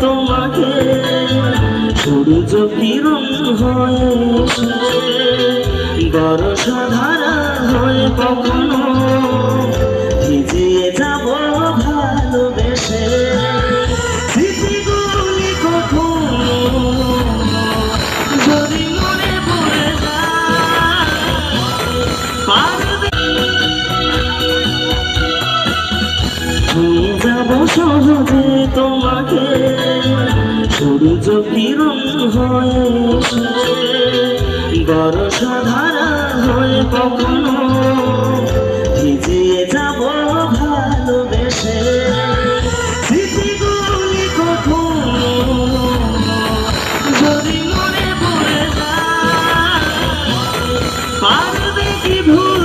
তোমাকে সূর্য কিরণ হয়ে বর্ষাধারা হয়ে কখনো ভিজিয়ে যাব ভালোবেসে স্মৃতিগুলি কখনো যদি মনে পড়ে ছুঁয়ে যাব সহজে তোমাকে সূর্য কিরণ হয়ে বর্ষাধারা হয়ে কখনো ভিজিয়ে যাব ভালোবেসে স্মৃতিগুলি কখনো যদি মনে পড়ে যায় পারবে কি ভুল